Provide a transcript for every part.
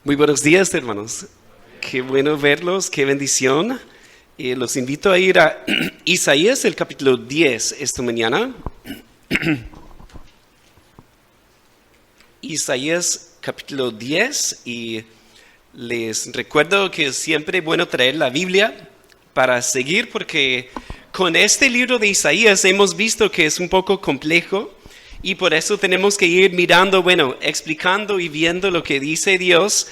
Muy buenos días, hermanos. Qué bueno verlos, qué bendición. Los invito a ir a Isaías, el capítulo 10, esta mañana. Isaías, capítulo 10, y les recuerdo que es siempre bueno traer la Biblia para seguir, porque con este libro de Isaías hemos visto que es un poco complejo. Y por eso tenemos que ir mirando, explicando y viendo lo que dice Dios.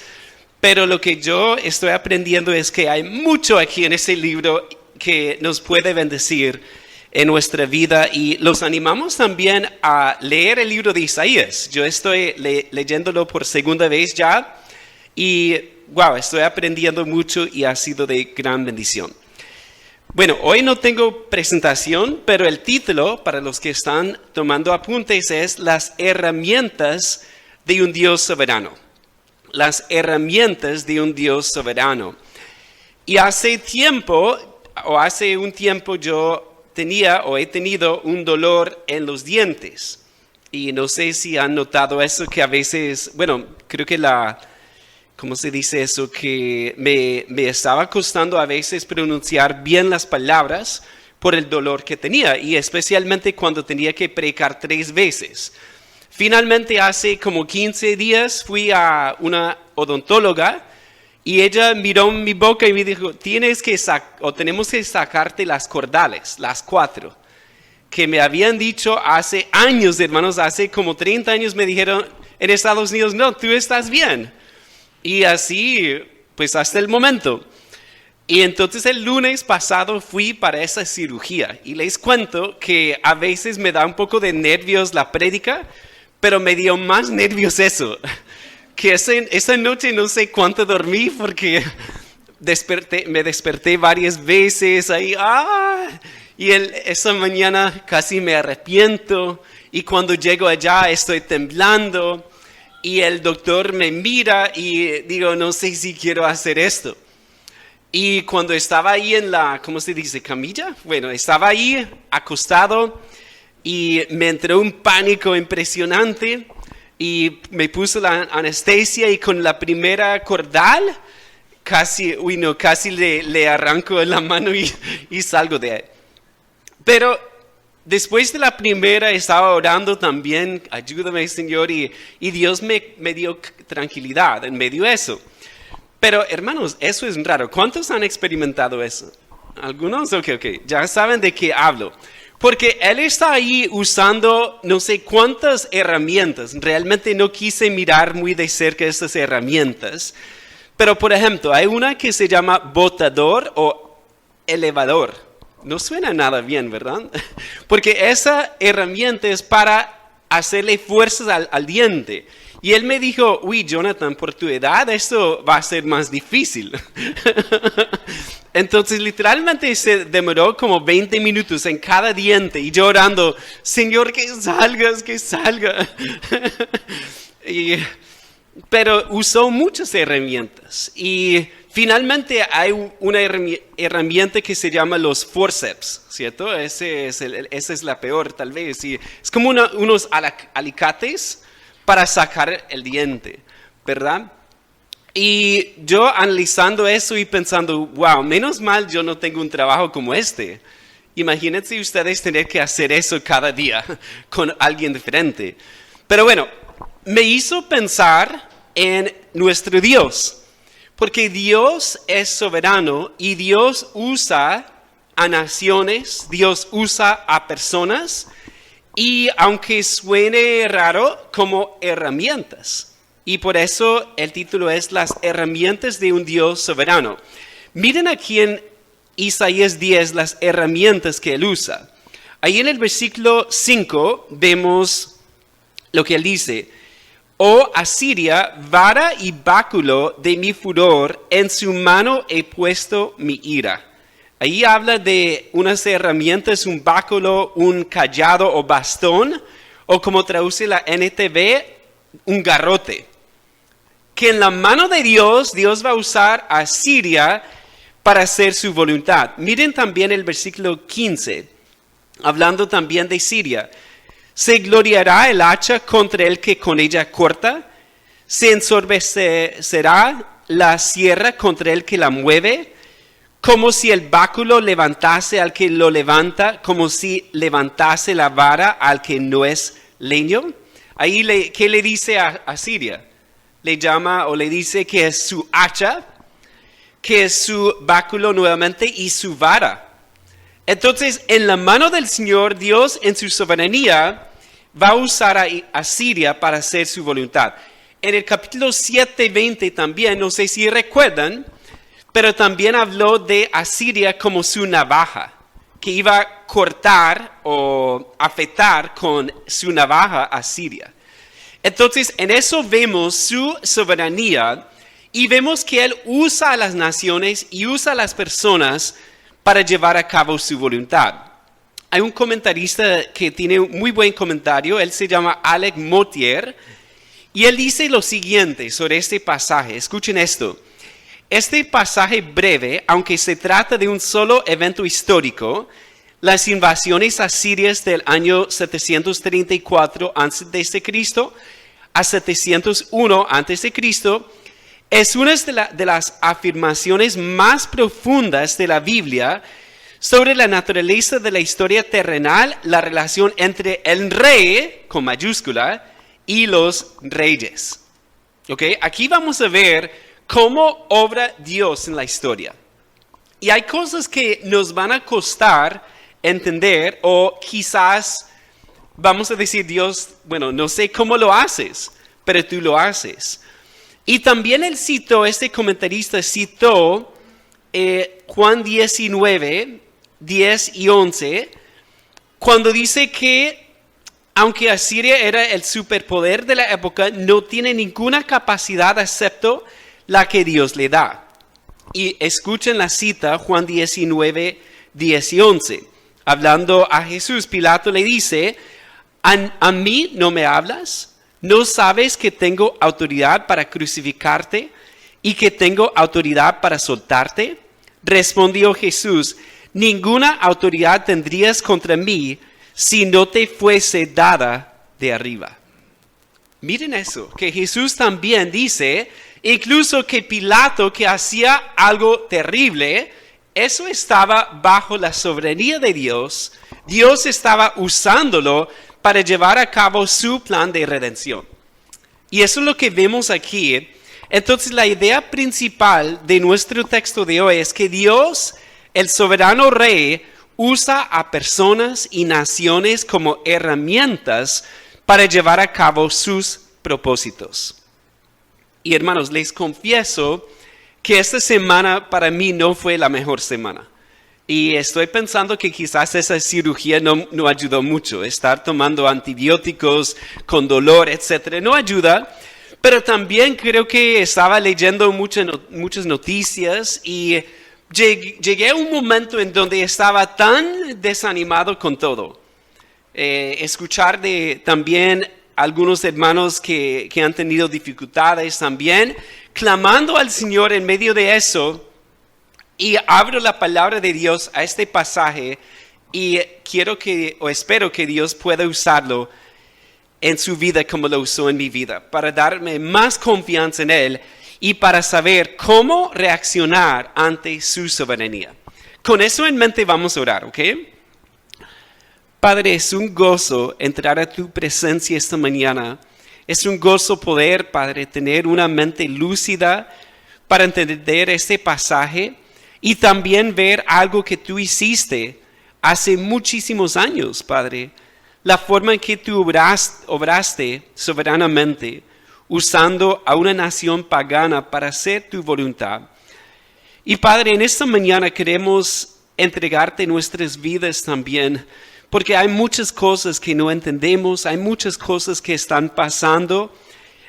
Pero lo que yo estoy aprendiendo es que hay mucho aquí en ese libro que nos puede bendecir en nuestra vida. Y los animamos también a leer el libro de Isaías. Yo estoy leyéndolo por segunda vez ya. Y estoy aprendiendo mucho y ha sido de gran bendición. Bueno, hoy no tengo presentación, pero el título, para los que están tomando apuntes, es Las herramientas de un Dios soberano. Las herramientas de un Dios soberano. Y hace un tiempo yo he tenido un dolor en los dientes. Y no sé si han notado eso, que a veces, creo que ¿cómo se dice eso? Que me estaba costando a veces pronunciar bien las palabras por el dolor que tenía, y especialmente cuando tenía que predicar 3 veces. Finalmente, hace como 15 días fui a una odontóloga y ella miró mi boca y me dijo, tenemos que sacarte las cordales, las 4, que me habían dicho hace años, hermanos, hace como 30 años me dijeron en Estados Unidos, no, tú estás bien. Y así, pues hasta el momento. Y entonces el lunes pasado fui para esa cirugía. Y les cuento que a veces me da un poco de nervios la prédica, pero me dio más nervios eso. Que esa noche no sé cuánto dormí porque me desperté varias veces ahí. Y esa mañana casi me arrepiento. Y cuando llego allá estoy temblando. Y el doctor me mira y digo, no sé si quiero hacer esto. Y cuando estaba ahí en la, ¿cómo se dice? ¿Camilla? Estaba ahí acostado y me entró un pánico impresionante y me puso la anestesia, y con la primera cordal casi le arranco la mano y salgo de ahí. Pero después de la primera estaba orando también, ayúdame Señor, y Dios me dio tranquilidad en medio de eso. Pero hermanos, eso es raro. ¿Cuántos han experimentado eso? ¿Algunos? Ok, ya saben de qué hablo. Porque Él está ahí usando no sé cuántas herramientas. Realmente no quise mirar muy de cerca estas herramientas. Pero por ejemplo, hay una que se llama botador o elevador. No suena nada bien, ¿verdad? Porque esa herramienta es para hacerle fuerzas al diente. Y él me dijo, Jonathan, por tu edad esto va a ser más difícil. Entonces literalmente se demoró como 20 minutos en cada diente. Y yo orando, Señor, que salga. Pero usó muchas herramientas. Y finalmente hay una herramienta que se llama los forceps, ¿cierto? Esa es la peor tal vez. Y es como unos alicates para sacar el diente, ¿verdad? Y yo analizando eso y pensando, menos mal yo no tengo un trabajo como este. Imagínense ustedes tener que hacer eso cada día con alguien diferente. Pero me hizo pensar en nuestro Dios. Porque Dios es soberano y Dios usa a naciones, Dios usa a personas, y aunque suene raro, como herramientas. Y por eso el título es Las herramientas de un Dios soberano. Miren aquí en Isaías 10 las herramientas que Él usa. Ahí en el versículo 5 vemos lo que Él dice. Oh Asiria, vara y báculo de mi furor, en su mano he puesto mi ira. Ahí habla de unas herramientas, un báculo, un cayado o bastón, o como traduce la NTV, un garrote. Que en la mano de Dios va a usar a Siria para hacer su voluntad. Miren también el versículo 15, hablando también de Siria. ¿Se gloriará el hacha contra el que con ella corta? se ensorbecerá la sierra contra el que la mueve, como si el báculo levantase al que lo levanta, como si levantase la vara al que no es leño. Ahí, ¿qué le dice a Siria? Le llama o le dice que es su hacha, que es su báculo nuevamente y su vara. Entonces, en la mano del Señor, Dios en su soberanía va a usar a Siria para hacer su voluntad. En el capítulo 7:20 también, no sé si recuerdan, pero también habló de Asiria como su navaja, que iba a cortar o afectar con su navaja a Siria. Entonces, en eso vemos su soberanía y vemos que Él usa a las naciones y usa a las personas para llevar a cabo su voluntad. Hay un comentarista que tiene un muy buen comentario, él se llama Alec Motyer, y él dice lo siguiente sobre este pasaje. Escuchen esto. Este pasaje breve, aunque se trata de un solo evento histórico, las invasiones asirias del año 734 a.C. a 701 a.C., es una de las afirmaciones más profundas de la Biblia sobre la naturaleza de la historia terrenal, la relación entre el rey, con mayúscula, y los reyes. ¿Okay? Aquí vamos a ver cómo obra Dios en la historia. Y hay cosas que nos van a costar entender, o quizás vamos a decir, Dios, bueno, no sé cómo lo haces, pero tú lo haces. Y también él citó, este comentarista citó Juan 19, 10 y 11, cuando dice que aunque Asiria era el superpoder de la época, no tiene ninguna capacidad excepto la que Dios le da. Y escuchen la cita, Juan 19, 10 y 11. Hablando a Jesús, Pilato le dice, ¿a mí no me hablas? ¿No sabes que tengo autoridad para crucificarte y que tengo autoridad para soltarte? Respondió Jesús, ninguna autoridad tendrías contra mí si no te fuese dada de arriba. Miren eso, que Jesús también dice, incluso que Pilato, que hacía algo terrible, eso estaba bajo la soberanía de Dios. Dios estaba usándolo para llevar a cabo su plan de redención. Y eso es lo que vemos aquí. Entonces la idea principal de nuestro texto de hoy es que Dios, el soberano rey, usa a personas y naciones como herramientas para llevar a cabo sus propósitos. Y hermanos, les confieso que esta semana para mí no fue la mejor semana. Y estoy pensando que quizás esa cirugía no ayudó mucho. Estar tomando antibióticos con dolor, etcétera, no ayuda. Pero también creo que estaba leyendo muchas noticias y llegué a un momento en donde estaba tan desanimado con todo. Escuchar de también algunos hermanos que han tenido dificultades también, clamando al Señor en medio de eso. Y abro la palabra de Dios a este pasaje y espero que Dios pueda usarlo en su vida como lo usó en mi vida, para darme más confianza en Él y para saber cómo reaccionar ante su soberanía. Con eso en mente vamos a orar, ¿ok? Padre, es un gozo entrar a tu presencia esta mañana. Es un gozo poder, Padre, tener una mente lúcida para entender este pasaje y también ver algo que tú hiciste hace muchísimos años, Padre. La forma en que tú obraste soberanamente, usando a una nación pagana para hacer tu voluntad. Y Padre, en esta mañana queremos entregarte nuestras vidas también, porque hay muchas cosas que no entendemos, hay muchas cosas que están pasando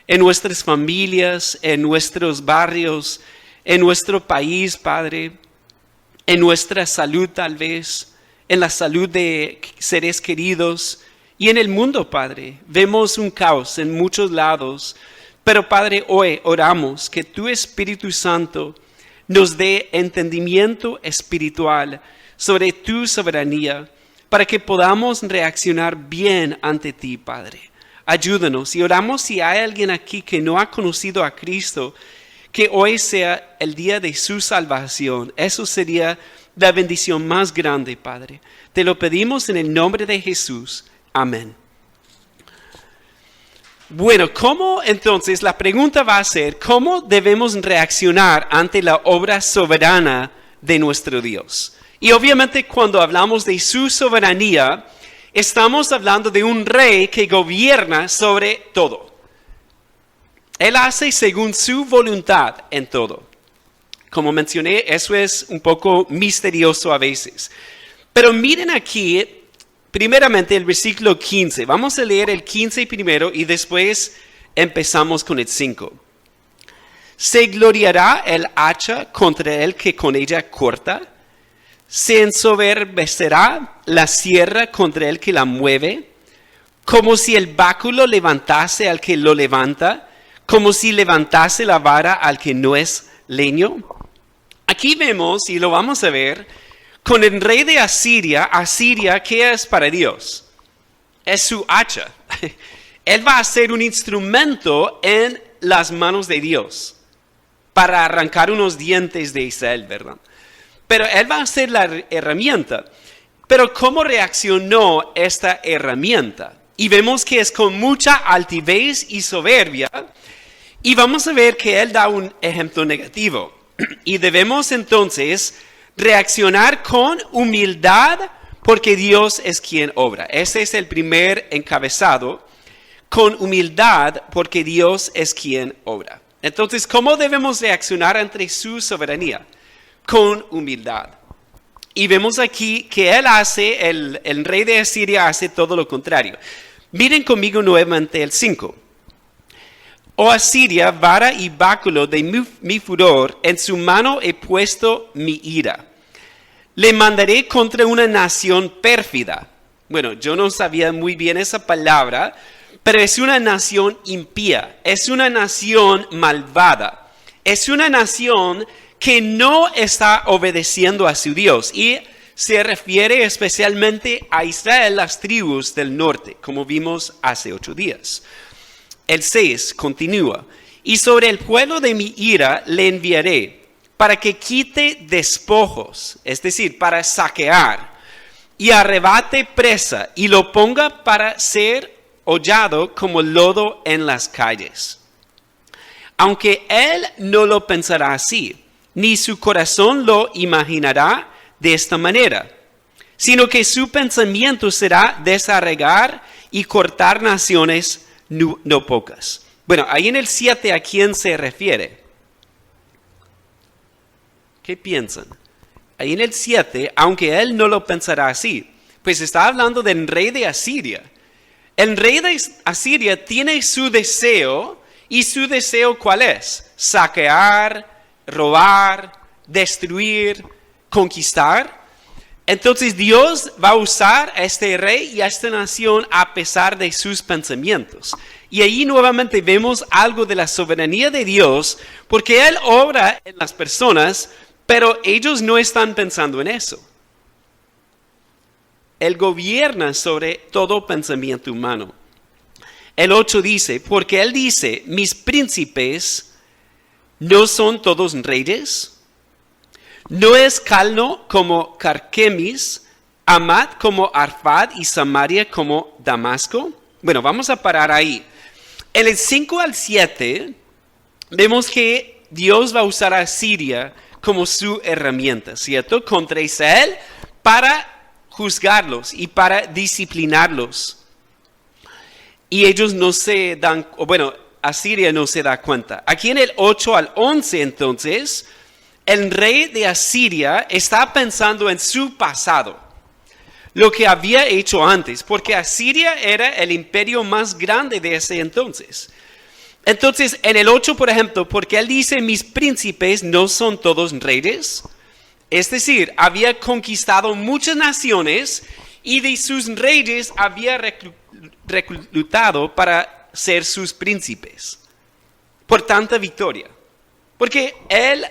en nuestras familias, en nuestros barrios, en nuestro país, Padre, en nuestra salud tal vez, en la salud de seres queridos y en el mundo, Padre. Vemos un caos en muchos lados, pero Padre, hoy oramos que tu Espíritu Santo nos dé entendimiento espiritual sobre tu soberanía, para que podamos reaccionar bien ante ti, Padre. ayúdanos. Y oramos si hay alguien aquí que no ha conocido a Cristo, que hoy sea el día de su salvación. Eso sería la bendición más grande, Padre. Te lo pedimos en el nombre de Jesús. Amén. Bueno, ¿cómo entonces? La pregunta va a ser, ¿cómo debemos reaccionar ante la obra soberana de nuestro Dios? Y obviamente cuando hablamos de su soberanía, estamos hablando de un rey que gobierna sobre todo. Él hace según su voluntad en todo. Como mencioné, eso es un poco misterioso a veces. Pero miren aquí, primeramente el versículo 15. Vamos a leer el 15 primero y después empezamos con el 5. ¿Se gloriará el hacha contra el que con ella corta? ¿Se ensoberbecerá la sierra contra el que la mueve? Como si el báculo levantase al que lo levanta, como si levantase la vara al que no es leño. Aquí vemos, y lo vamos a ver, con el rey de Asiria. Asiria, ¿qué es para Dios? Es su hacha. Él va a ser un instrumento en las manos de Dios para arrancar unos dientes de Israel, ¿verdad? Pero él va a ser la herramienta. Pero ¿cómo reaccionó esta herramienta? Y vemos que es con mucha altivez y soberbia. Y vamos a ver que él da un ejemplo negativo. Y debemos entonces reaccionar con humildad porque Dios es quien obra. Ese es el primer encabezado. Con humildad porque Dios es quien obra. Entonces, ¿cómo debemos reaccionar ante su soberanía? Con humildad. Y vemos aquí que él hace, el rey de Asiria hace todo lo contrario. Miren conmigo nuevamente el 5. Oh Asiria, vara y báculo de mi furor, en su mano he puesto mi ira. Le mandaré contra una nación pérfida. Bueno, yo no sabía muy bien esa palabra, pero es una nación impía, es una nación malvada, es una nación que no está obedeciendo a su Dios. Y se refiere especialmente a Israel, las tribus del norte, como vimos hace 8 días. El 6 continúa. Y sobre el pueblo de mi ira le enviaré para que quite despojos, es decir, para saquear, y arrebate presa, y lo ponga para ser hollado como lodo en las calles. Aunque él no lo pensará así, ni su corazón lo imaginará de esta manera, sino que su pensamiento será desarraigar y cortar naciones no pocas. Bueno, ahí en el 7, ¿a quién se refiere? ¿Qué piensan? Ahí en el 7, aunque él no lo pensará así, pues está hablando del rey de Asiria. El rey de Asiria tiene su deseo, y su deseo ¿cuál es? Saquear, robar, destruir, conquistar. Entonces Dios va a usar a este rey y a esta nación a pesar de sus pensamientos. Y ahí nuevamente vemos algo de la soberanía de Dios, porque Él obra en las personas, pero ellos no están pensando en eso. Él gobierna sobre todo pensamiento humano. El 8 dice, porque Él dice, mis príncipes no son todos reyes. ¿No es Calno como Carquemis, Amad como Arfad y Samaria como Damasco? Bueno, vamos a parar ahí. En el 5 al 7 vemos que Dios va a usar a Siria como su herramienta, ¿cierto? Contra Israel para juzgarlos y para disciplinarlos. Y ellos no se dan, bueno, Asiria no se da cuenta. Aquí en el 8 al 11 entonces, el rey de Asiria está pensando en su pasado, lo que había hecho antes, porque Asiria era el imperio más grande de ese entonces. Entonces, en el 8, por ejemplo, porque él dice, mis príncipes no son todos reyes, es decir, había conquistado muchas naciones y de sus reyes había reclutado para ser sus príncipes, por tanta victoria, porque él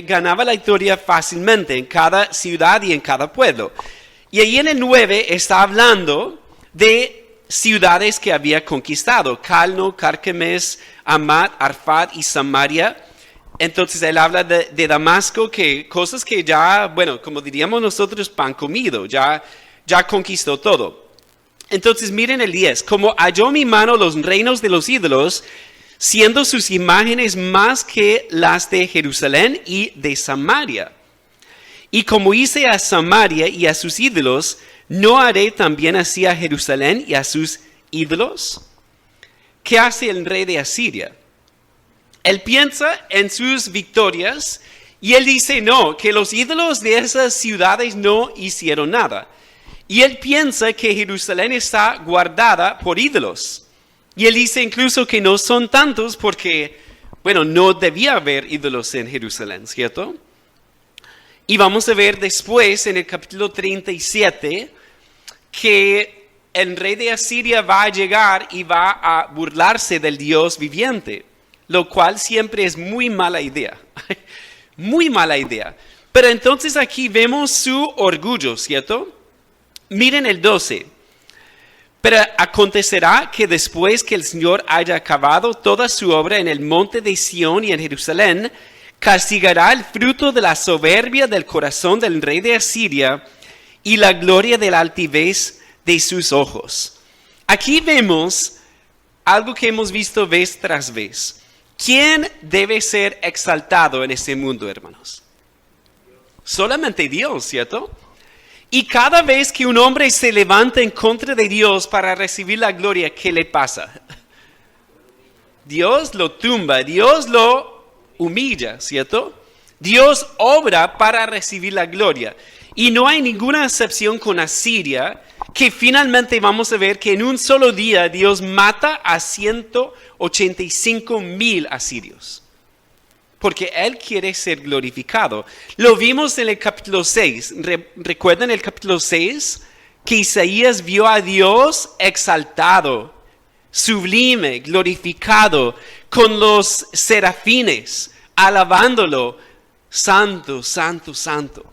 ganaba la victoria fácilmente en cada ciudad y en cada pueblo. Y ahí en el 9 está hablando de ciudades que había conquistado: Calno, Carquemes, Amat, Arfad y Samaria. Entonces él habla de Damasco, que cosas que ya, bueno, como diríamos nosotros, pan comido, ya conquistó todo. Entonces miren el 10, como halló mi mano los reinos de los ídolos, siendo sus imágenes más que las de Jerusalén y de Samaria. Y como hice a Samaria y a sus ídolos, ¿no haré también así a Jerusalén y a sus ídolos? ¿Qué hace el rey de Asiria? Él piensa en sus victorias y él dice no, que los ídolos de esas ciudades no hicieron nada. Y él piensa que Jerusalén está guardada por ídolos. Y él dice incluso que no son tantos porque, bueno, no debía haber ídolos en Jerusalén, ¿cierto? Y vamos a ver después en el capítulo 37 que el rey de Asiria va a llegar y va a burlarse del Dios viviente, lo cual siempre es muy mala idea, muy mala idea. Pero entonces aquí vemos su orgullo, ¿cierto? Miren el 12. Pero acontecerá que después que el Señor haya acabado toda su obra en el monte de Sión y en Jerusalén, castigará el fruto de la soberbia del corazón del rey de Asiria y la gloria de la altivez de sus ojos. Aquí vemos algo que hemos visto vez tras vez. ¿Quién debe ser exaltado en este mundo, hermanos? Solamente Dios, ¿cierto? Y cada vez que un hombre se levanta en contra de Dios para recibir la gloria, ¿qué le pasa? Dios lo tumba, Dios lo humilla, ¿cierto? Dios obra para recibir la gloria. Y no hay ninguna excepción con Asiria, que finalmente vamos a ver que en un solo día Dios mata a 185,000 asirios. Porque Él quiere ser glorificado. Lo vimos en el capítulo 6. ¿Recuerdan el capítulo 6? Que Isaías vio a Dios exaltado, sublime, glorificado, con los serafines, alabándolo. Santo, santo, santo.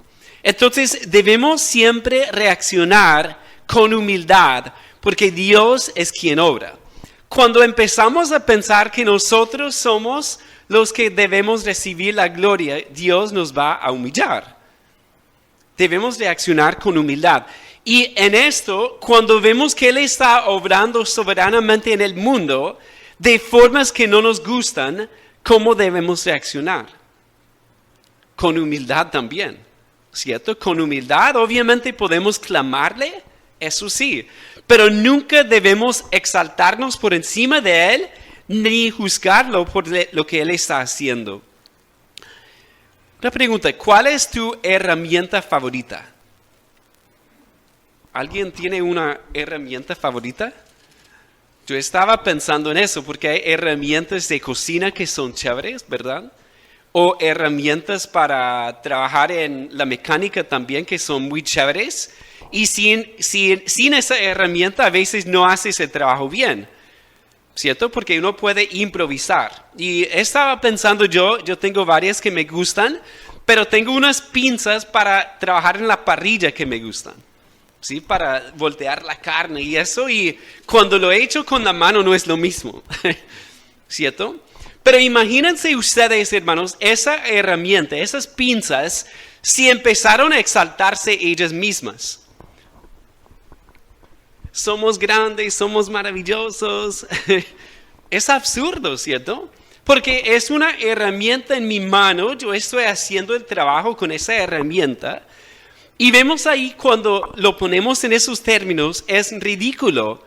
Entonces debemos siempre reaccionar con humildad, porque Dios es quien obra. Cuando empezamos a pensar que nosotros somos los que debemos recibir la gloria, Dios nos va a humillar. Debemos reaccionar con humildad. Y en esto, cuando vemos que Él está obrando soberanamente en el mundo, de formas que no nos gustan, ¿cómo debemos reaccionar? Con humildad también, ¿cierto? Con humildad, obviamente podemos clamarle, eso sí, pero nunca debemos exaltarnos por encima de Él, ni juzgarlo por lo que Él está haciendo. Una pregunta, ¿cuál es tu herramienta favorita? ¿Alguien tiene una herramienta favorita? Yo estaba pensando en eso, porque hay herramientas de cocina que son chéveres, ¿verdad? O herramientas para trabajar en la mecánica también que son muy chéveres. Y sin esa herramienta a veces no haces el trabajo bien, ¿cierto? Porque uno puede improvisar. Y estaba pensando yo tengo varias que me gustan, pero tengo unas pinzas para trabajar en la parrilla que me gustan, ¿sí? Para voltear la carne y eso. Y cuando lo he hecho con la mano no es lo mismo, ¿cierto? Pero imagínense ustedes, hermanos, esa herramienta, esas pinzas, si empezaron a exaltarse ellas mismas. Somos grandes, somos maravillosos. Es absurdo, ¿cierto? Porque es una herramienta en mi mano, yo estoy haciendo el trabajo con esa herramienta. Y vemos ahí cuando lo ponemos en esos términos, es ridículo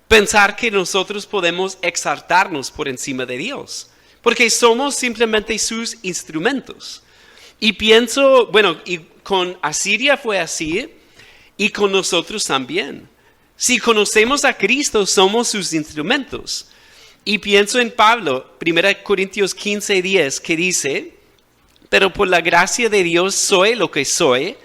pensar que nosotros podemos exaltarnos por encima de Dios. Porque somos simplemente sus instrumentos. Y pienso, bueno, y con Asiria fue así, y con nosotros también. Si conocemos a Cristo, somos sus instrumentos. Y pienso en Pablo, 1 Corintios 15:10, que dice, pero por la gracia de Dios soy lo que soy,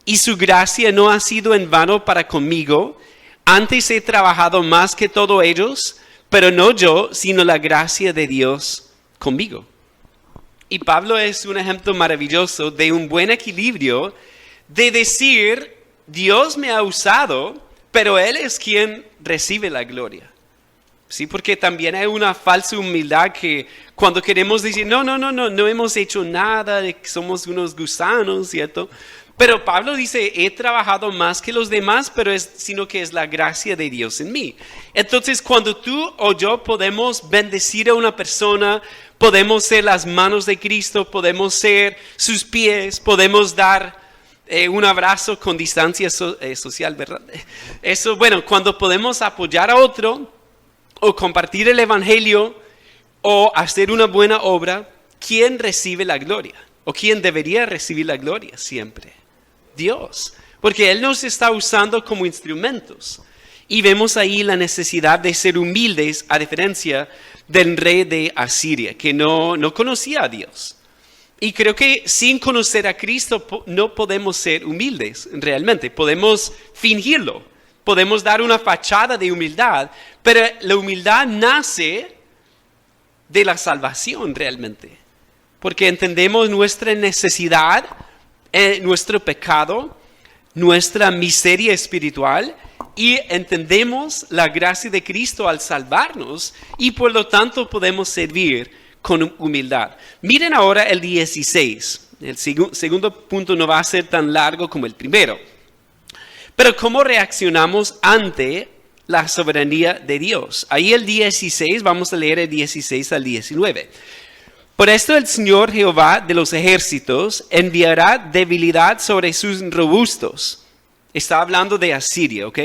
y su gracia no ha sido en vano para conmigo. Antes he trabajado más que todos ellos, pero no yo, sino la gracia de Dios conmigo. Y Pablo es un ejemplo maravilloso de un buen equilibrio de decir, Dios me ha usado, pero Él es quien recibe la gloria. Sí, porque también hay una falsa humildad que cuando queremos decir, no hemos hecho nada, somos unos gusanos, ¿cierto? Pero Pablo dice, he trabajado más que los demás, sino que es la gracia de Dios en mí. Entonces, cuando tú o yo podemos bendecir a una persona, podemos ser las manos de Cristo, podemos ser sus pies, podemos dar un abrazo con distancia social, ¿verdad? Eso, bueno, cuando podemos apoyar a otro, o compartir el evangelio, o hacer una buena obra, ¿quién recibe la gloria? ¿O quién debería recibir la gloria siempre? Dios, porque Él nos está usando como instrumentos. Y vemos ahí la necesidad de ser humildes, a diferencia del rey de Asiria, que no conocía a Dios. Y creo que sin conocer a Cristo no podemos ser humildes realmente, podemos fingirlo. Podemos dar una fachada de humildad, pero la humildad nace de la salvación realmente. Porque entendemos nuestra necesidad, nuestro pecado, nuestra miseria espiritual y entendemos la gracia de Cristo al salvarnos y por lo tanto podemos servir con humildad. Miren ahora el 16. El segundo punto no va a ser tan largo como el primero. Pero ¿cómo reaccionamos ante la soberanía de Dios? Ahí el 16, vamos a leer el 16 al 19. Por esto el Señor Jehová de los ejércitos enviará debilidad sobre sus robustos. Está hablando de Asiria, ¿ok?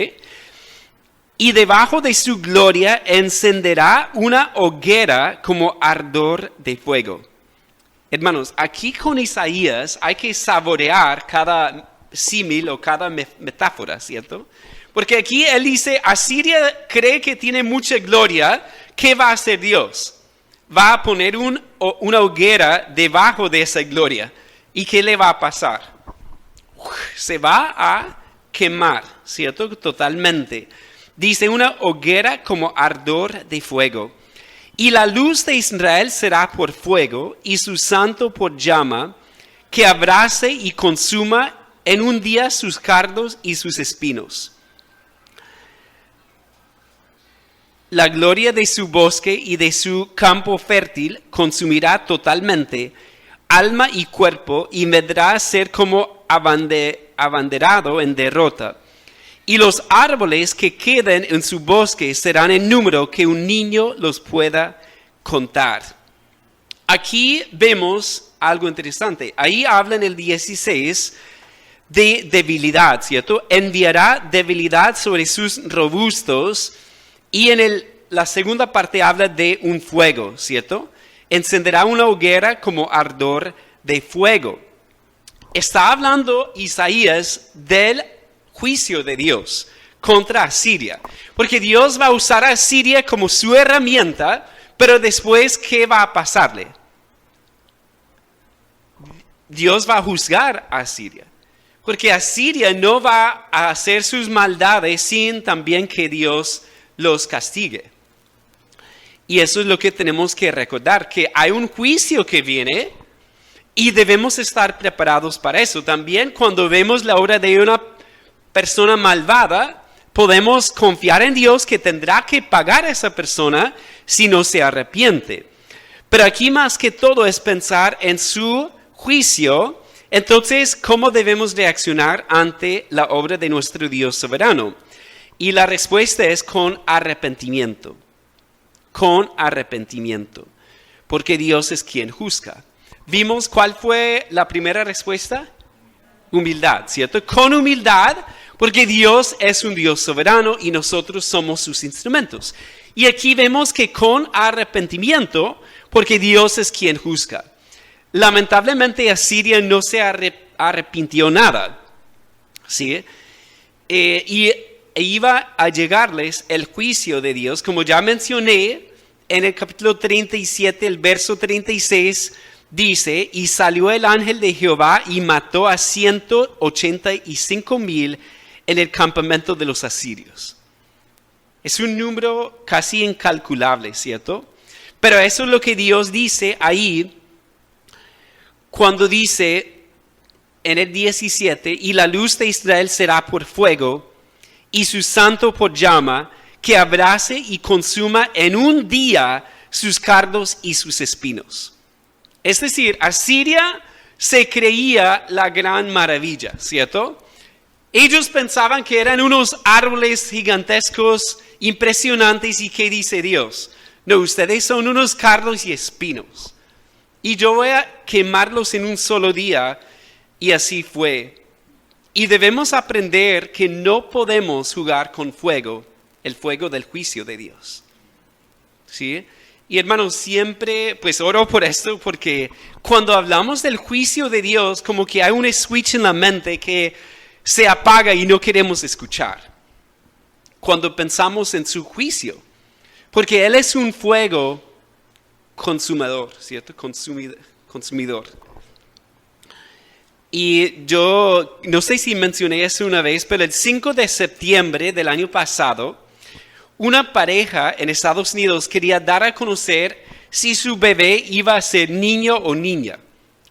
Y debajo de su gloria encenderá una hoguera como ardor de fuego. Hermanos, aquí con Isaías hay que saborear cada símil o cada metáfora, ¿cierto? Porque aquí él dice, Asiria cree que tiene mucha gloria, ¿qué va a hacer Dios? Va a poner una hoguera debajo de esa gloria. ¿Y qué le va a pasar? Se va a quemar, ¿cierto? Totalmente. Dice una hoguera como ardor de fuego. Y la luz de Israel será por fuego y su santo por llama, que abrace y consuma en un día sus cardos y sus espinos. La gloria de su bosque y de su campo fértil consumirá totalmente alma y cuerpo y vendrá a ser como abanderado en derrota. Y los árboles que queden en su bosque serán en número que un niño los pueda contar. Aquí vemos algo interesante. Ahí habla en el 16 de debilidad, ¿cierto? Enviará debilidad sobre sus robustos y en la segunda parte habla de un fuego, ¿cierto? Encenderá una hoguera como ardor de fuego. Está hablando Isaías del juicio de Dios contra Asiria, porque Dios va a usar a Asiria como su herramienta, pero después, ¿qué va a pasarle? Dios va a juzgar a Asiria. Porque Asiria no va a hacer sus maldades sin también que Dios los castigue. Y eso es lo que tenemos que recordar, que hay un juicio que viene y debemos estar preparados para eso. También cuando vemos la obra de una persona malvada, podemos confiar en Dios que tendrá que pagar a esa persona si no se arrepiente. Pero aquí más que todo es pensar en su juicio. Entonces, ¿cómo debemos reaccionar ante la obra de nuestro Dios soberano? Y la respuesta es con arrepentimiento. Con arrepentimiento. Porque Dios es quien juzga. ¿Vimos cuál fue la primera respuesta? Humildad, ¿cierto? Con humildad, porque Dios es un Dios soberano y nosotros somos sus instrumentos. Y aquí vemos que con arrepentimiento, porque Dios es quien juzga. Lamentablemente Asiria no se arrepintió nada, ¿sí? Y iba a llegarles el juicio de Dios, como ya mencioné en el capítulo 37, el verso 36, dice, y salió el ángel de Jehová y mató a 185,000 en el campamento de los asirios. Es un número casi incalculable, ¿cierto? Pero eso es lo que Dios dice ahí, cuando dice en el 17, y la luz de Israel será por fuego, y su santo por llama, que abrace y consuma en un día sus cardos y sus espinos. Es decir, Asiria se creía la gran maravilla, ¿cierto? Ellos pensaban que eran unos árboles gigantescos, impresionantes, y ¿qué dice Dios? No, ustedes son unos cardos y espinos. Y yo voy a quemarlos en un solo día, y así fue. Y debemos aprender que no podemos jugar con fuego, el fuego del juicio de Dios. ¿Sí? Y hermanos, siempre pues oro por esto, porque cuando hablamos del juicio de Dios, como que hay un switch en la mente que se apaga y no queremos escuchar. Cuando pensamos en su juicio, porque Él es un fuego consumador, ¿cierto? Consumidor. Y yo no sé si mencioné eso una vez, pero el 5 de septiembre del año pasado, una pareja en Estados Unidos quería dar a conocer si su bebé iba a ser niño o niña,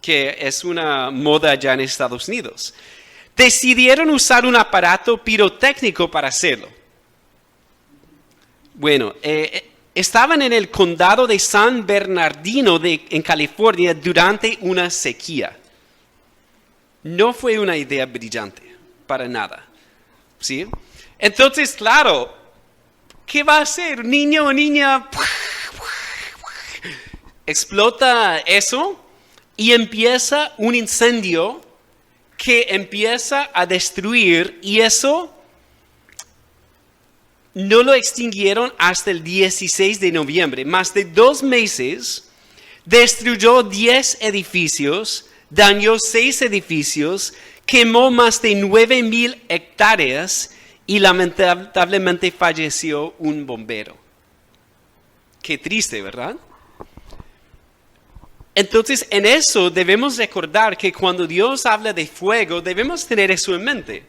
que es una moda ya en Estados Unidos. Decidieron usar un aparato pirotécnico para hacerlo. Bueno, estaban en el condado de San Bernardino en California durante una sequía. No fue una idea brillante, para nada. ¿Sí? Entonces, claro, ¿qué va a hacer? Niño o niña, explota eso y empieza un incendio que empieza a destruir, y eso no lo extinguieron hasta el 16 de noviembre. Más de 2 meses, destruyó 10 edificios, dañó 6 edificios, quemó más de 9,000 hectáreas y lamentablemente falleció un bombero. Qué triste, ¿verdad? Entonces, en eso debemos recordar que cuando Dios habla de fuego, debemos tener eso en mente,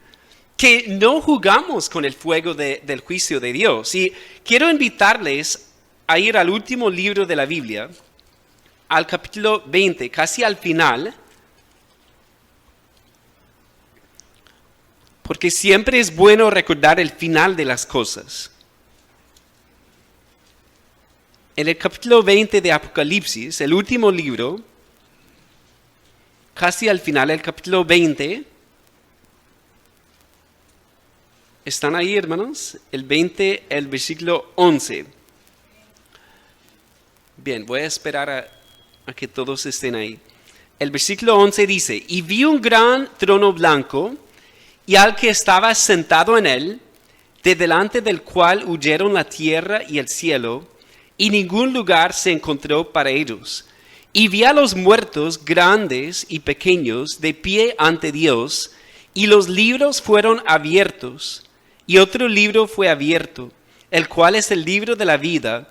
que no jugamos con el fuego del juicio de Dios. Y quiero invitarles a ir al último libro de la Biblia, al capítulo 20, casi al final, porque siempre es bueno recordar el final de las cosas. En el capítulo 20 de Apocalipsis, el último libro, casi al final, el capítulo 20, ¿están ahí, hermanos? El 20, el versículo 11. Bien, voy a esperar a que todos estén ahí. El versículo 11 dice: y vi un gran trono blanco, y al que estaba sentado en él, de delante del cual huyeron la tierra y el cielo, y ningún lugar se encontró para ellos. Y vi a los muertos, grandes y pequeños, de pie ante Dios, y los libros fueron abiertos. Y otro libro fue abierto, el cual es el libro de la vida,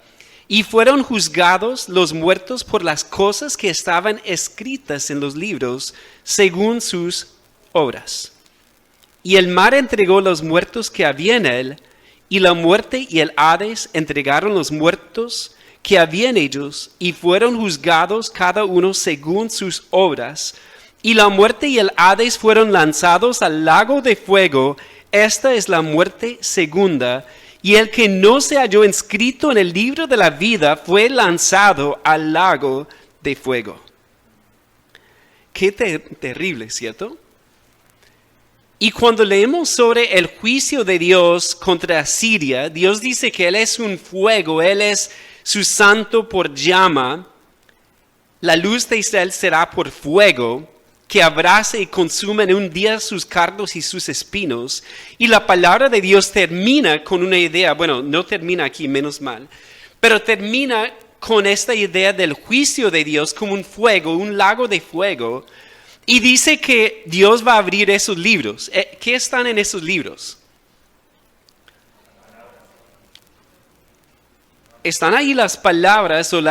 y fueron juzgados los muertos por las cosas que estaban escritas en los libros, según sus obras. Y el mar entregó los muertos que había en él, y la muerte y el Hades entregaron los muertos que había en ellos, y fueron juzgados cada uno según sus obras. Y la muerte y el Hades fueron lanzados al lago de fuego. Esta es la muerte segunda. Y el que no se halló inscrito en el libro de la vida fue lanzado al lago de fuego. Qué terrible, ¿cierto? Y cuando leemos sobre el juicio de Dios contra Asiria, Dios dice que Él es un fuego, Él es su santo por llama. La luz de Israel será por fuego, que abrace y consume en un día sus cardos y sus espinos. Y la palabra de Dios termina con una idea, bueno, no termina aquí, menos mal, pero termina con esta idea del juicio de Dios como un fuego, un lago de fuego. Y dice que Dios va a abrir esos libros. ¿Qué están en esos libros? Están ahí las palabras o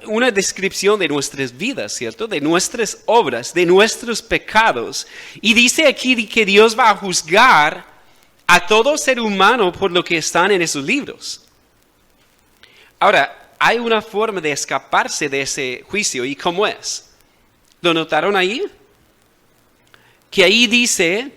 una descripción de nuestras vidas, ¿cierto? De nuestras obras, de nuestros pecados. Y dice aquí que Dios va a juzgar a todo ser humano por lo que están en esos libros. Ahora, hay una forma de escaparse de ese juicio. ¿Y cómo es? ¿Lo notaron ahí? Que ahí dice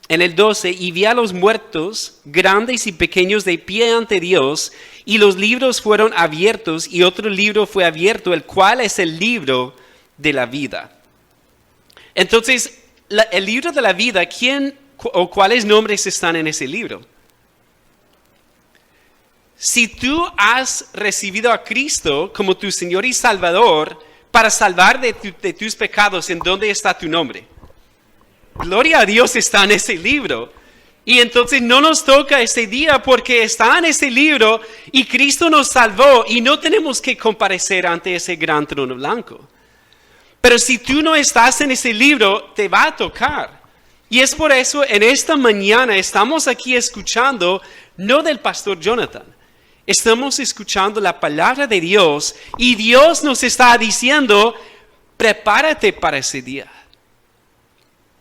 En el 12, y vi a los muertos, grandes y pequeños, de pie ante Dios, y los libros fueron abiertos, y otro libro fue abierto, el cual es el libro de la vida. Entonces, el libro de la vida, ¿quién o cuáles nombres están en ese libro? Si tú has recibido a Cristo como tu Señor y Salvador para salvar de tus pecados, ¿en dónde está tu nombre? Gloria a Dios, está en ese libro. Y entonces no nos toca ese día porque está en ese libro y Cristo nos salvó y no tenemos que comparecer ante ese gran trono blanco. Pero si tú no estás en ese libro, te va a tocar. Y es por eso en esta mañana estamos aquí escuchando, no del pastor Jonathan, estamos escuchando la palabra de Dios y Dios nos está diciendo, prepárate para ese día.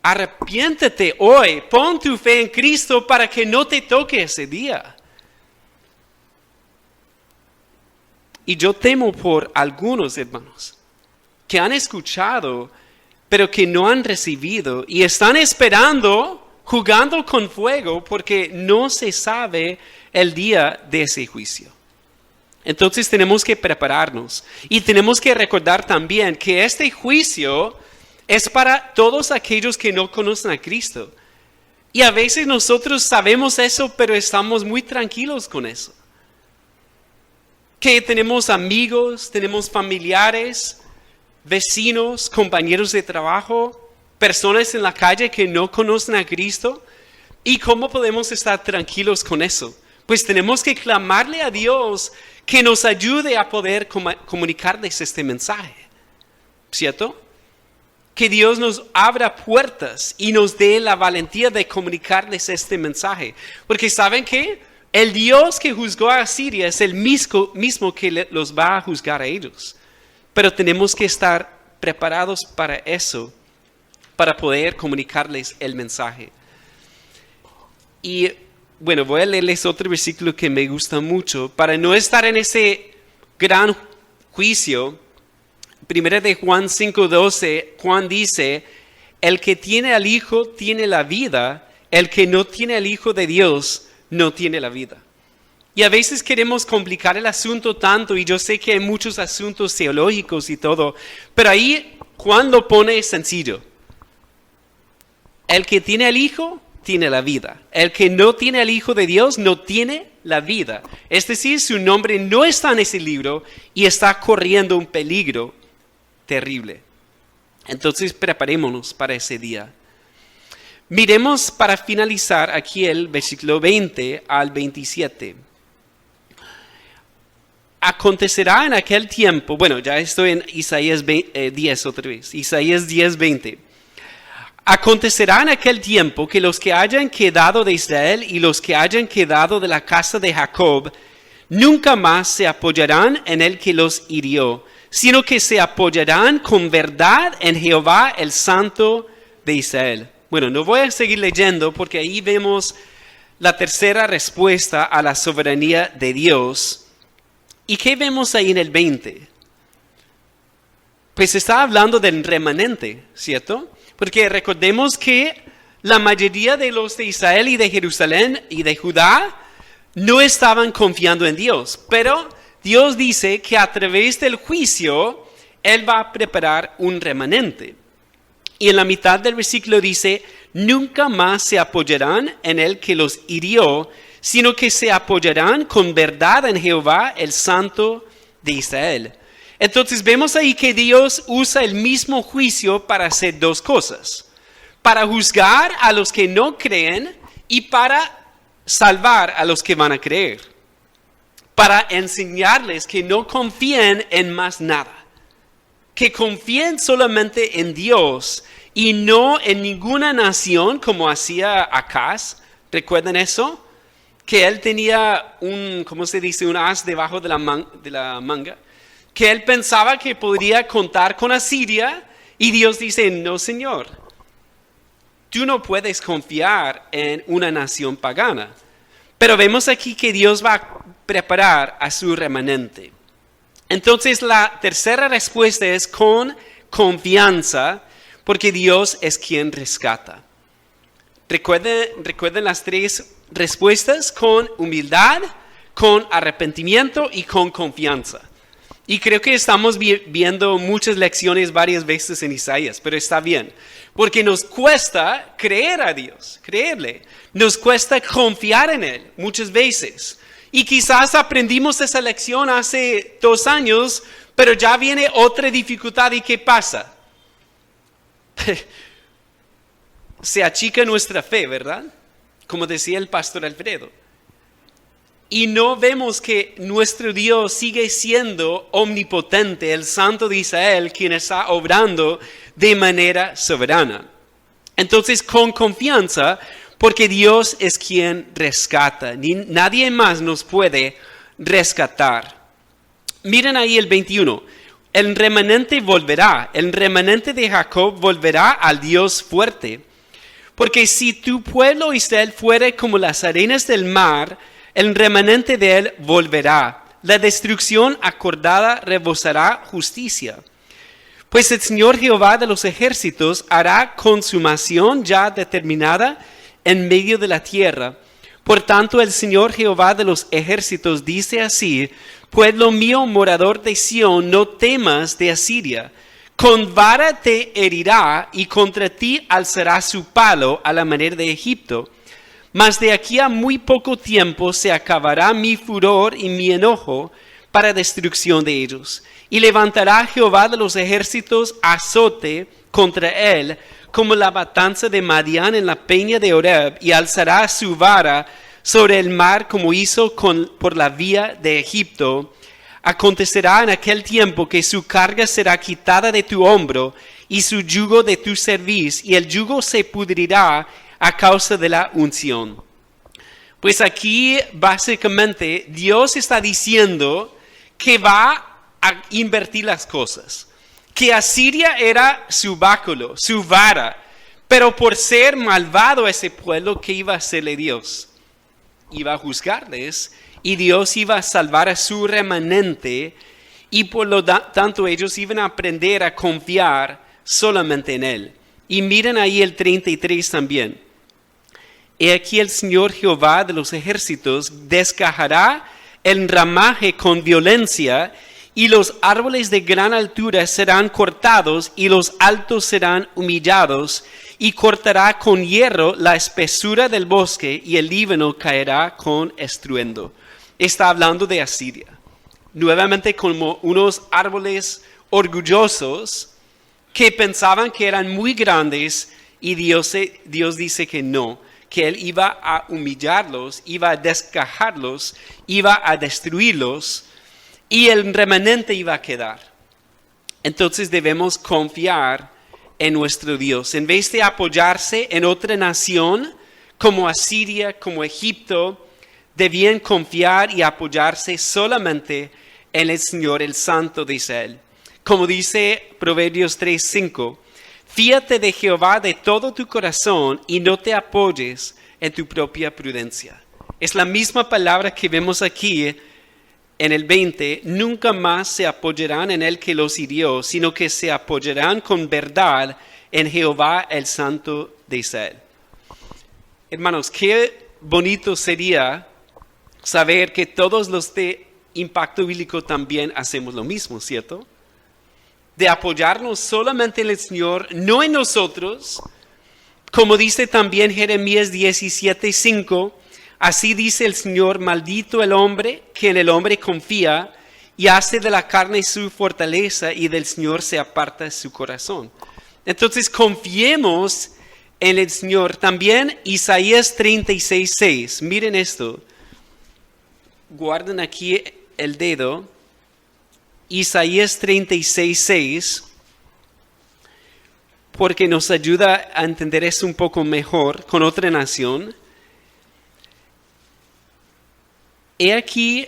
Arrepiéntete hoy, pon tu fe en Cristo para que no te toque ese día. Y yo temo por algunos hermanos que han escuchado, pero que no han recibido y están esperando, jugando con fuego, porque no se sabe el día de ese juicio. Entonces tenemos que prepararnos y tenemos que recordar también que este juicio es para todos aquellos que no conocen a Cristo. Y a veces nosotros sabemos eso, pero estamos muy tranquilos con eso. Que tenemos amigos, tenemos familiares, vecinos, compañeros de trabajo, personas en la calle que no conocen a Cristo. ¿Y cómo podemos estar tranquilos con eso? Pues tenemos que clamarle a Dios que nos ayude a poder comunicarles este mensaje. ¿Cierto? Que Dios nos abra puertas y nos dé la valentía de comunicarles este mensaje. Porque ¿saben qué? El Dios que juzgó a Asiria es el mismo que los va a juzgar a ellos. Pero tenemos que estar preparados para eso, para poder comunicarles el mensaje. Y bueno, voy a leerles otro versículo que me gusta mucho. Para no estar en ese gran juicio, 1 de Juan 5:12, Juan dice, el que tiene al Hijo tiene la vida, el que no tiene al Hijo de Dios no tiene la vida. Y a veces queremos complicar el asunto tanto, y yo sé que hay muchos asuntos teológicos y todo, pero ahí Juan lo pone sencillo. El que tiene al Hijo tiene la vida. El que no tiene al Hijo de Dios no tiene la vida. Es decir, su nombre no está en ese libro y está corriendo un peligro terrible. Entonces preparémonos para ese día. Miremos para finalizar aquí el versículo 20 al 27. Acontecerá en aquel tiempo, bueno, ya estoy en Isaías 10 otra vez, Isaías 10:20. Acontecerá en aquel tiempo que los que hayan quedado de Israel y los que hayan quedado de la casa de Jacob nunca más se apoyarán en el que los hirió, sino que se apoyarán con verdad en Jehová, el Santo de Israel. Bueno, no voy a seguir leyendo porque ahí vemos la tercera respuesta a la soberanía de Dios. ¿Y qué vemos ahí en el 20? Pues está hablando del remanente, ¿cierto? Porque recordemos que la mayoría de los de Israel y de Jerusalén y de Judá no estaban confiando en Dios. Pero Dios dice que a través del juicio, Él va a preparar un remanente. Y en la mitad del versículo dice, nunca más se apoyarán en el que los hirió, sino que se apoyarán con verdad en Jehová, el Santo de Israel. Entonces vemos ahí que Dios usa el mismo juicio para hacer dos cosas. Para juzgar a los que no creen y para salvar a los que van a creer. Para enseñarles que no confíen en más nada. Que confíen solamente en Dios y no en ninguna nación como hacía Acaz. ¿Recuerdan eso? Que él tenía un as debajo de la manga. Que él pensaba que podría contar con Asiria y Dios dice, no señor, tú no puedes confiar en una nación pagana. Pero vemos aquí que Dios va a preparar a su remanente. Entonces la tercera respuesta es con confianza, porque Dios es quien rescata. Recuerden las tres respuestas: con humildad, con arrepentimiento y con confianza. Y creo que estamos viendo muchas lecciones varias veces en Isaías, pero está bien. Porque nos cuesta creer a Dios, creerle. Nos cuesta confiar en Él muchas veces. Y quizás aprendimos esa lección hace 2 años, pero ya viene otra dificultad. ¿Y qué pasa? Se achica nuestra fe, ¿verdad? Como decía el pastor Alfredo. Y no vemos que nuestro Dios sigue siendo omnipotente, el Santo de Israel, quien está obrando de manera soberana. Entonces, con confianza, porque Dios es quien rescata. Nadie más nos puede rescatar. Miren ahí el 21. El remanente volverá. El remanente de Jacob volverá al Dios fuerte. Porque si tu pueblo Israel fuere como las arenas del mar, el remanente de él volverá. La destrucción acordada rebosará justicia. Pues el Señor Jehová de los ejércitos hará consumación ya determinada en medio de la tierra. Por tanto, el Señor Jehová de los ejércitos dice así: pueblo mío, morador de Sión, no temas de Asiria. Con vara te herirá y contra ti alzará su palo a la manera de Egipto. Mas de aquí a muy poco tiempo se acabará mi furor y mi enojo para destrucción de ellos. Y levantará Jehová de los ejércitos azote contra él, como la matanza de Madián en la peña de Oreb, y alzará su vara sobre el mar como hizo por la vía de Egipto. Acontecerá en aquel tiempo que su carga será quitada de tu hombro y su yugo de tu cerviz, y el yugo se pudrirá a causa de la unción. Pues aquí básicamente Dios está diciendo que va a invertir las cosas. Que Asiria era su báculo, su vara, pero por ser malvado ese pueblo, ¿qué iba a hacerle Dios? Iba a juzgarles y Dios iba a salvar a su remanente, y por lo tanto ellos iban a aprender a confiar solamente en Él. Y miren ahí el 33 también. He aquí el Señor Jehová de los ejércitos desgajará el ramaje con violencia, y los árboles de gran altura serán cortados, y los altos serán humillados, y cortará con hierro la espesura del bosque, y el Líbano caerá con estruendo. Está hablando de Asiria. Nuevamente como unos árboles orgullosos que pensaban que eran muy grandes, y Dios dice que no, que Él iba a humillarlos, iba a desgajarlos, iba a destruirlos, y el remanente iba a quedar. Entonces debemos confiar en nuestro Dios. En vez de apoyarse en otra nación, como Asiria, como Egipto, debían confiar y apoyarse solamente en el Señor, el Santo de Israel. Como dice Proverbios 3:5, fíate de Jehová de todo tu corazón y no te apoyes en tu propia prudencia. Es la misma palabra que vemos aquí en el 20. Nunca más se apoyarán en el que los hirió, sino que se apoyarán con verdad en Jehová, el Santo de Israel. Hermanos, qué bonito sería saber que todos los de Impacto Bíblico también hacemos lo mismo, ¿cierto? De apoyarnos solamente en el Señor, no en nosotros. Como dice también Jeremías 17:5, así dice el Señor: maldito el hombre que en el hombre confía y hace de la carne su fortaleza, y del Señor se aparta su corazón. Entonces confiemos en el Señor. También Isaías 36:6, miren esto, guarden aquí el dedo. Isaías 36:6, porque nos ayuda a entender eso un poco mejor con otra nación. He aquí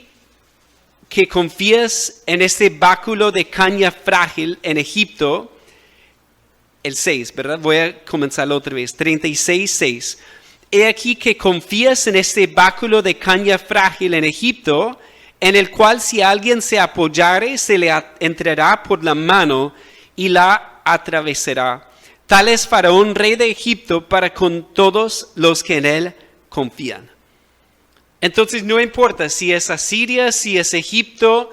que confías en este báculo de caña frágil en Egipto. El 6, ¿verdad? Voy a comenzarlo otra vez. 36:6. He aquí que confías en este báculo de caña frágil en Egipto, en el cual si alguien se apoyare, se le entrará por la mano y la atravesará. Tal es Faraón, rey de Egipto, para con todos los que en él confían. Entonces no importa si es Asiria, si es Egipto,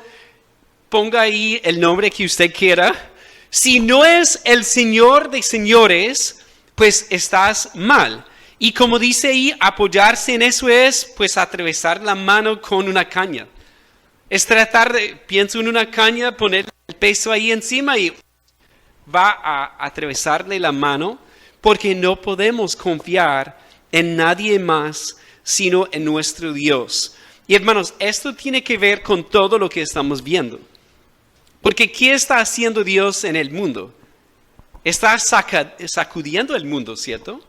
ponga ahí el nombre que usted quiera. Si no es el Señor de señores, pues estás mal. Y como dice ahí, apoyarse en eso es pues atravesar la mano con una caña. Es tratar de, pienso en una caña, poner el peso ahí encima y va a atravesarle la mano, porque no podemos confiar en nadie más sino en nuestro Dios. Y hermanos, esto tiene que ver con todo lo que estamos viendo. Porque ¿qué está haciendo Dios en el mundo? Está sacudiendo el mundo, ¿cierto?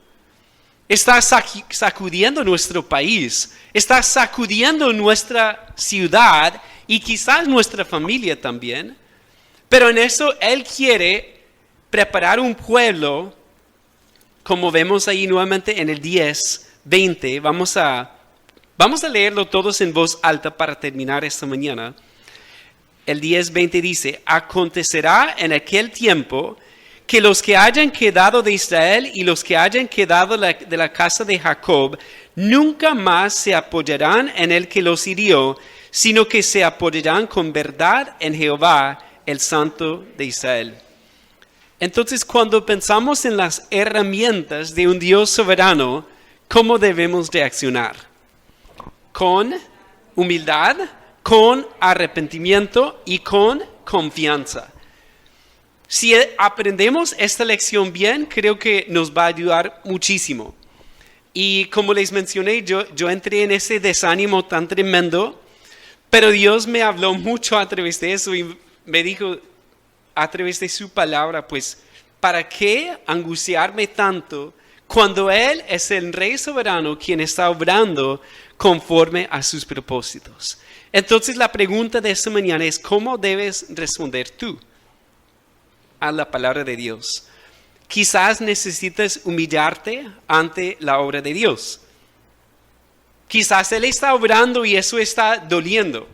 Está sacudiendo nuestro país, está sacudiendo nuestra ciudad y quizás nuestra familia también. Pero en eso Él quiere preparar un pueblo, como vemos ahí nuevamente en el 10:20. Vamos a leerlo todos en voz alta para terminar esta mañana. El 10:20 dice: acontecerá en aquel tiempo que los que hayan quedado de Israel y los que hayan quedado de la casa de Jacob nunca más se apoyarán en el que los hirió, sino que se apoyarán con verdad en Jehová, el Santo de Israel. Entonces, cuando pensamos en las herramientas de un Dios soberano, ¿cómo debemos reaccionar? Con humildad, con arrepentimiento y con confianza. Si aprendemos esta lección bien, creo que nos va a ayudar muchísimo. Y como les mencioné, yo entré en ese desánimo tan tremendo, pero Dios me habló mucho a través de eso y me dijo a través de su palabra, pues, ¿para qué angustiarme tanto cuando Él es el Rey soberano quien está obrando conforme a sus propósitos? Entonces la pregunta de esta mañana es, ¿cómo debes responder tú a la palabra de Dios? Quizás necesites humillarte ante la obra de Dios. Quizás Él está obrando y eso está doliendo.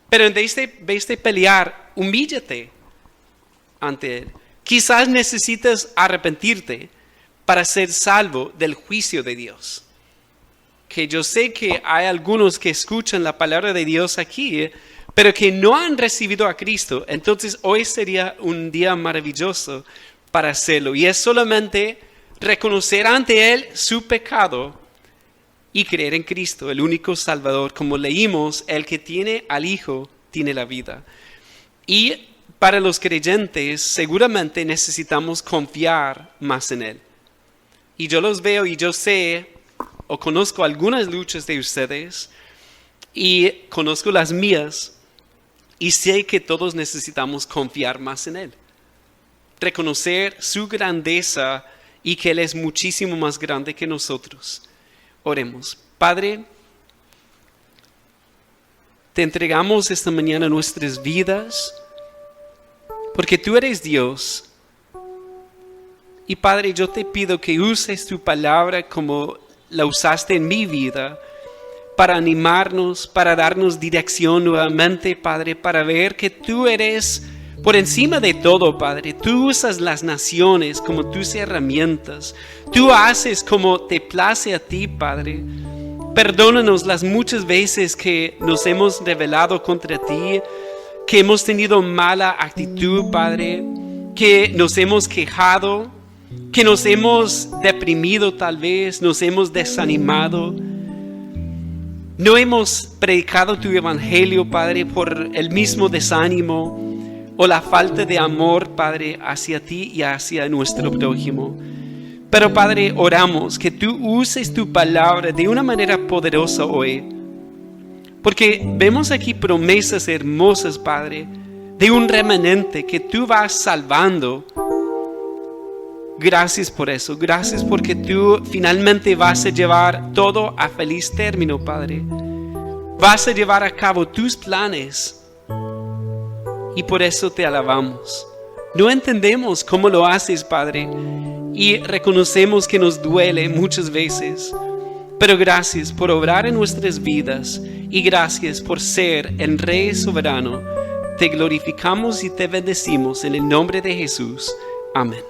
Pero en vez de pelear, humíllate ante Él. Quizás necesites arrepentirte para ser salvo del juicio de Dios. Que yo sé que hay algunos que escuchan la palabra de Dios aquí, pero que no han recibido a Cristo. Entonces hoy sería un día maravilloso para hacerlo. Y es solamente reconocer ante Él su pecado y creer en Cristo, el único Salvador. Como leímos, el que tiene al Hijo tiene la vida. Y para los creyentes seguramente necesitamos confiar más en Él. Y yo los veo y yo sé o conozco algunas luchas de ustedes y conozco las mías. Y sé que todos necesitamos confiar más en Él. Reconocer su grandeza y que Él es muchísimo más grande que nosotros. Oremos. Padre, te entregamos esta mañana nuestras vidas, porque tú eres Dios. Y Padre, yo te pido que uses tu palabra como la usaste en mi vida, para animarnos, para darnos dirección nuevamente, Padre, para ver que tú eres por encima de todo, Padre. Tú usas las naciones como tus herramientas. Tú haces como te place a ti, Padre. Perdónanos las muchas veces que nos hemos rebelado contra ti, que hemos tenido mala actitud, Padre, que nos hemos quejado, que nos hemos deprimido tal vez, nos hemos desanimado. No hemos predicado tu evangelio, Padre, por el mismo desánimo o la falta de amor, Padre, hacia ti y hacia nuestro prójimo. Pero, Padre, oramos que tú uses tu palabra de una manera poderosa hoy. Porque vemos aquí promesas hermosas, Padre, de un remanente que tú vas salvando. Gracias por eso. Gracias porque tú finalmente vas a llevar todo a feliz término, Padre. Vas a llevar a cabo tus planes. Y por eso te alabamos. No entendemos cómo lo haces, Padre. Y reconocemos que nos duele muchas veces. Pero gracias por obrar en nuestras vidas. Y gracias por ser el Rey soberano. Te glorificamos y te bendecimos en el nombre de Jesús. Amén.